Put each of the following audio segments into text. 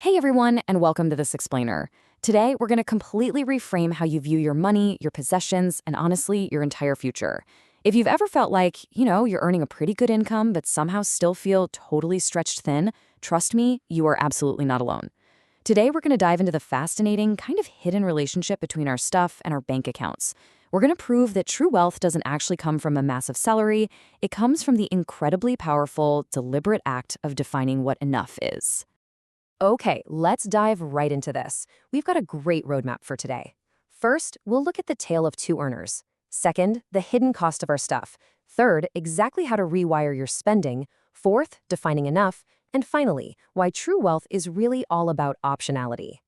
Hey everyone, and welcome to This Explainer. Today, we're going to completely reframe how you view your money, your possessions, and honestly, your entire future. If you've ever felt like, you're earning a pretty good income, but somehow still feel totally stretched thin, trust me, you are absolutely not alone. Today, we're going to dive into the fascinating, kind of hidden relationship between our stuff and our bank accounts. We're going to prove that true wealth doesn't actually come from a massive salary, it comes from the incredibly powerful, deliberate act of defining what enough is. Okay, let's dive right into this. We've got a great roadmap for today. First, we'll look at the tale of two earners. Second, the hidden cost of our stuff. Third, exactly how to rewire your spending. Fourth, defining enough. And finally, why true wealth is really all about optionality.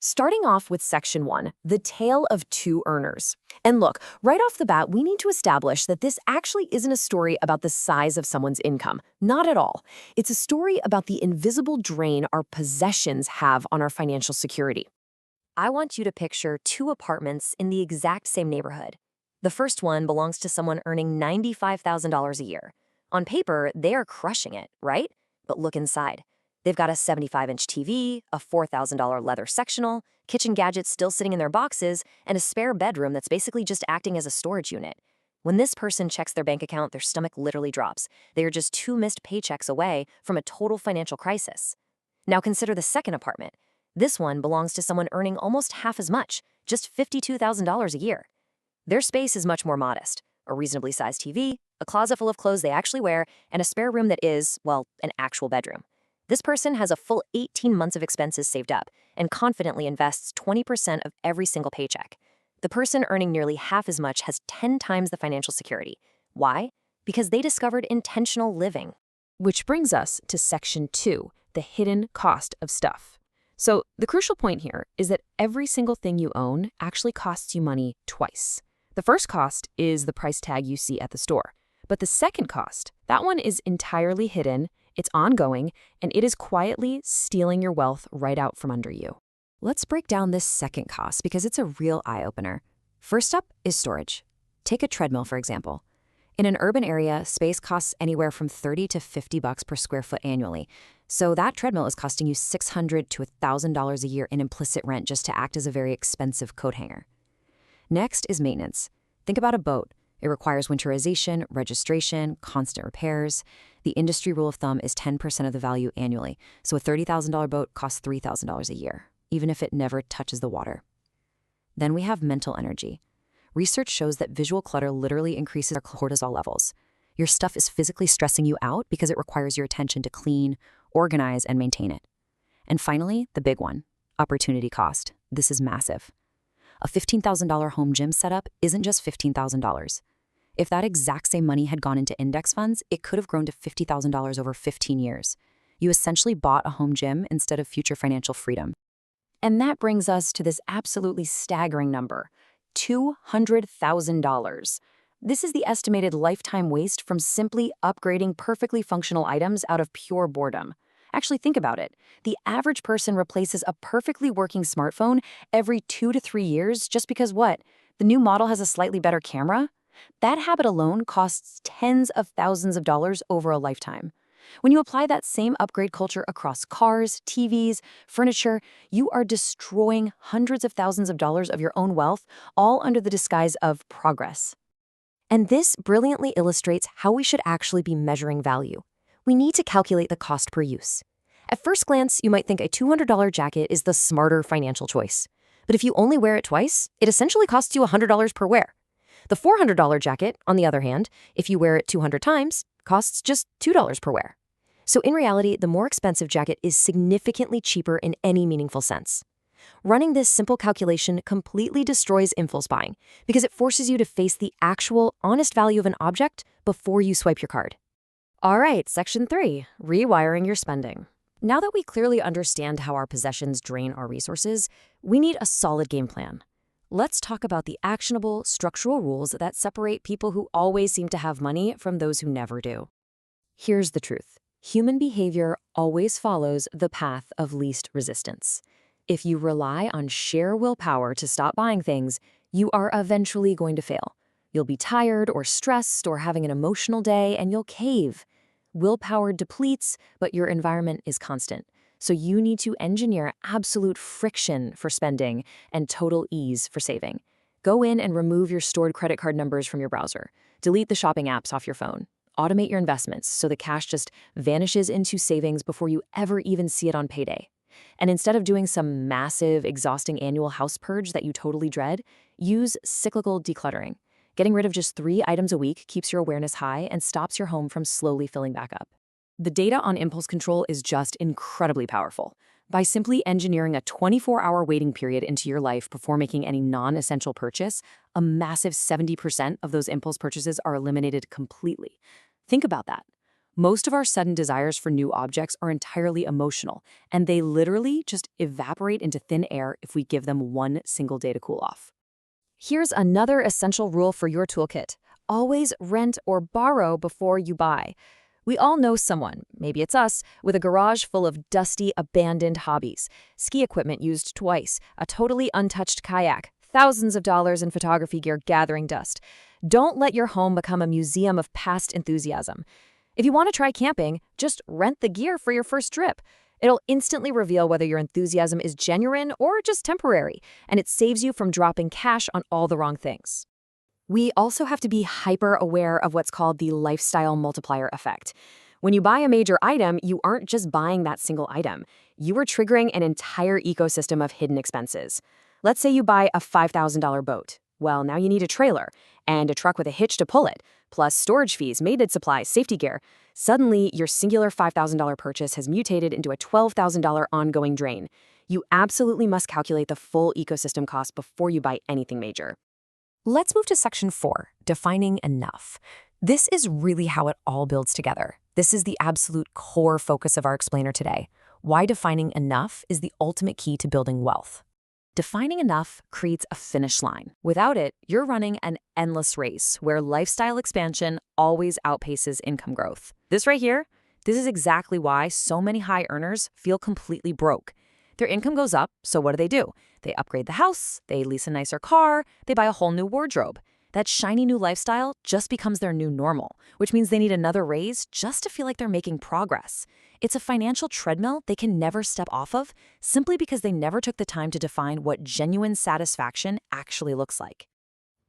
Starting off with Section 1, the tale of two earners. And look, right off the bat, we need to establish that this actually isn't a story about the size of someone's income. Not at all. It's a story about the invisible drain our possessions have on our financial security. I want you to picture two apartments in the exact same neighborhood. The first one belongs to someone earning $95,000 a year. On paper, they are crushing it, right? But look inside. They've got a 75-inch TV, a $4,000 leather sectional, kitchen gadgets still sitting in their boxes, and a spare bedroom that's basically just acting as a storage unit. When this person checks their bank account, their stomach literally drops. They are just two missed paychecks away from a total financial crisis. Now consider the second apartment. This one belongs to someone earning almost half as much, just $52,000 a year. Their space is much more modest. A reasonably sized TV, a closet full of clothes they actually wear, and a spare room that is, well, an actual bedroom. This person has a full 18 months of expenses saved up and confidently invests 20% of every single paycheck. The person earning nearly half as much has 10 times the financial security. Why? Because they discovered intentional living. Which brings us to Section 2, the hidden cost of stuff. So the crucial point here is that every single thing you own actually costs you money twice. The first cost is the price tag you see at the store. But the second cost, that one is entirely hidden, it's ongoing, and it is quietly stealing your wealth right out from under you. Let's break down this second cost because it's a real eye-opener. First up is storage. Take a treadmill, for example. In an urban area, space costs anywhere from $30 to $50 per square foot annually. So that treadmill is costing you $600 to $1,000 a year in implicit rent just to act as a very expensive coat hanger. Next is maintenance. Think about a boat. It requires winterization, registration, constant repairs. The industry rule of thumb is 10% of the value annually, so a $30,000 boat costs $3,000 a year, even if it never touches the water. Then we have mental energy. Research shows that visual clutter literally increases our cortisol levels. Your stuff is physically stressing you out because it requires your attention to clean, organize, and maintain it. And finally, the big one, opportunity cost. This is massive. A $15,000 home gym setup isn't just $15,000. If that exact same money had gone into index funds, it could have grown to $50,000 over 15 years. You essentially bought a home gym instead of future financial freedom. And that brings us to this absolutely staggering number, $200,000. This is the estimated lifetime waste from simply upgrading perfectly functional items out of pure boredom. Actually, think about it. The average person replaces a perfectly working smartphone every 2 to 3 years just because what? The new model has a slightly better camera? That habit alone costs tens of thousands of dollars over a lifetime. When you apply that same upgrade culture across cars, TVs, furniture, you are destroying hundreds of thousands of dollars of your own wealth, all under the disguise of progress. And this brilliantly illustrates how we should actually be measuring value. We need to calculate the cost per use. At first glance, you might think a $200 jacket is the smarter financial choice. But if you only wear it twice, it essentially costs you $100 per wear. The $400 jacket, on the other hand, if you wear it 200 times, costs just $2 per wear. So in reality, the more expensive jacket is significantly cheaper in any meaningful sense. Running this simple calculation completely destroys impulse buying because it forces you to face the actual, honest value of an object before you swipe your card. All right, Section 3, rewiring your spending. Now that we clearly understand how our possessions drain our resources, we need a solid game plan. Let's talk about the actionable, structural rules that separate people who always seem to have money from those who never do. Here's the truth. Human behavior always follows the path of least resistance. If you rely on sheer willpower to stop buying things, you are eventually going to fail. You'll be tired or stressed or having an emotional day, and you'll cave. Willpower depletes, but your environment is constant. So you need to engineer absolute friction for spending and total ease for saving. Go in and remove your stored credit card numbers from your browser. Delete the shopping apps off your phone. Automate your investments so the cash just vanishes into savings before you ever even see it on payday. And instead of doing some massive, exhausting annual house purge that you totally dread, use cyclical decluttering. Getting rid of just 3 items a week keeps your awareness high and stops your home from slowly filling back up. The data on impulse control is just incredibly powerful. By simply engineering a 24-hour waiting period into your life before making any non-essential purchase, a massive 70% of those impulse purchases are eliminated completely. Think about that. Most of our sudden desires for new objects are entirely emotional, and they literally just evaporate into thin air if we give them one single day to cool off. Here's another essential rule for your toolkit. Always rent or borrow before you buy. We all know someone, maybe it's us, with a garage full of dusty, abandoned hobbies. Ski equipment used twice, a totally untouched kayak, thousands of dollars in photography gear gathering dust. Don't let your home become a museum of past enthusiasm. If you want to try camping, just rent the gear for your first trip. It'll instantly reveal whether your enthusiasm is genuine or just temporary, and it saves you from dropping cash on all the wrong things. We also have to be hyper aware of what's called the lifestyle multiplier effect. When you buy a major item, you aren't just buying that single item. You are triggering an entire ecosystem of hidden expenses. Let's say you buy a $5,000 boat. Well, now you need a trailer and a truck with a hitch to pull it, plus storage fees, maintenance supplies, safety gear. Suddenly, your singular $5,000 purchase has mutated into a $12,000 ongoing drain. You absolutely must calculate the full ecosystem cost before you buy anything major. Let's move to section 4, defining enough. This is really how it all builds together. This is the absolute core focus of our explainer today. Why defining enough is the ultimate key to building wealth. Defining enough creates a finish line. Without it, you're running an endless race where lifestyle expansion always outpaces income growth. This right here, this is exactly why so many high earners feel completely broke. Their income goes up, so what do? They upgrade the house, they lease a nicer car, they buy a whole new wardrobe. That shiny new lifestyle just becomes their new normal, which means they need another raise just to feel like they're making progress. It's a financial treadmill they can never step off of simply because they never took the time to define what genuine satisfaction actually looks like.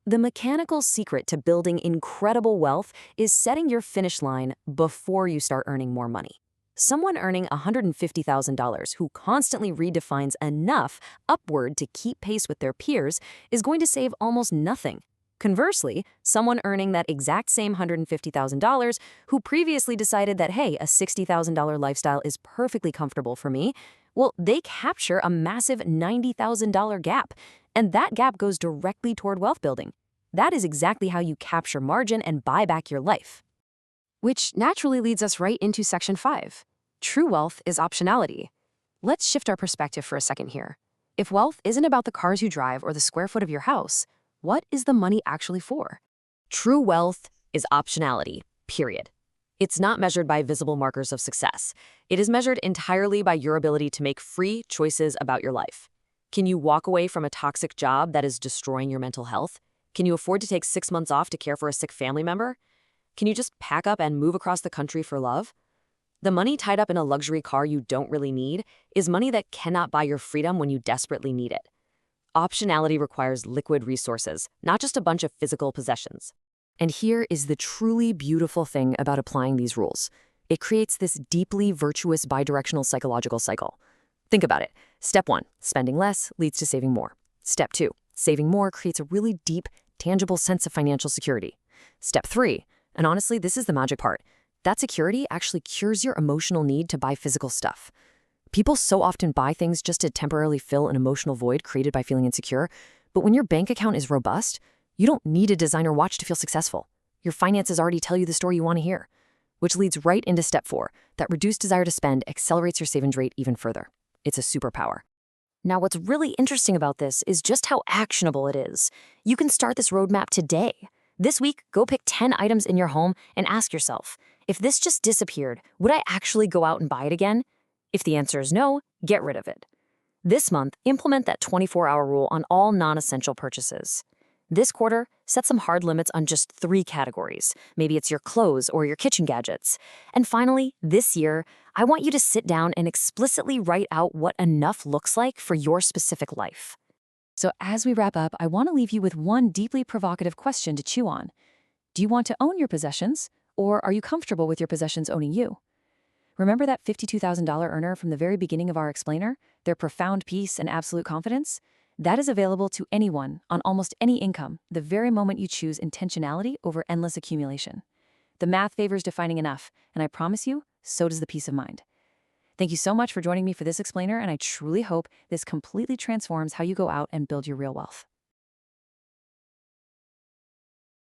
The mechanical secret to building incredible wealth is setting your finish line before you start earning more money. Someone earning $150,000 who constantly redefines enough upward to keep pace with their peers is going to save almost nothing. Conversely, someone earning that exact same $150,000 who previously decided that, hey, a $60,000 lifestyle is perfectly comfortable for me, well, they capture a massive $90,000 gap, and that gap goes directly toward wealth building. That is exactly how you capture margin and buy back your life. Which naturally leads us right into section 5. True wealth is optionality. Let's shift our perspective for a second here. If wealth isn't about the cars you drive or the square foot of your house, what is the money actually for? True wealth is optionality, period. It's not measured by visible markers of success. It is measured entirely by your ability to make free choices about your life. Can you walk away from a toxic job that is destroying your mental health? Can you afford to take 6 months off to care for a sick family member? Can you just pack up and move across the country for love? The money tied up in a luxury car you don't really need is money that cannot buy your freedom when you desperately need it. Optionality requires liquid resources, not just a bunch of physical possessions. And here is the truly beautiful thing about applying these rules. It creates this deeply virtuous bidirectional psychological cycle. Think about it. Step 1, spending less leads to saving more. Step 2, saving more creates a really deep, tangible sense of financial security. Step 3, and honestly, this is the magic part, that security actually cures your emotional need to buy physical stuff. People so often buy things just to temporarily fill an emotional void created by feeling insecure, but when your bank account is robust, you don't need a designer watch to feel successful. Your finances already tell you the story you want to hear. Which leads right into step 4, that reduced desire to spend accelerates your savings rate even further. It's a superpower. Now, what's really interesting about this is just how actionable it is. You can start this roadmap today. This week, go pick 10 items in your home and ask yourself, if this just disappeared, would I actually go out and buy it again? If the answer is no, get rid of it. This month, implement that 24-hour rule on all non-essential purchases. This quarter, set some hard limits on just 3 categories. Maybe it's your clothes or your kitchen gadgets. And finally, this year, I want you to sit down and explicitly write out what enough looks like for your specific life. So as we wrap up, I want to leave you with one deeply provocative question to chew on. Do you want to own your possessions, or are you comfortable with your possessions owning you? Remember that $52,000 earner from the very beginning of our explainer? Their profound peace and absolute confidence? That is available to anyone on almost any income the very moment you choose intentionality over endless accumulation. The math favors defining enough, and I promise you, so does the peace of mind. Thank you so much for joining me for this explainer, and I truly hope this completely transforms how you go out and build your real wealth.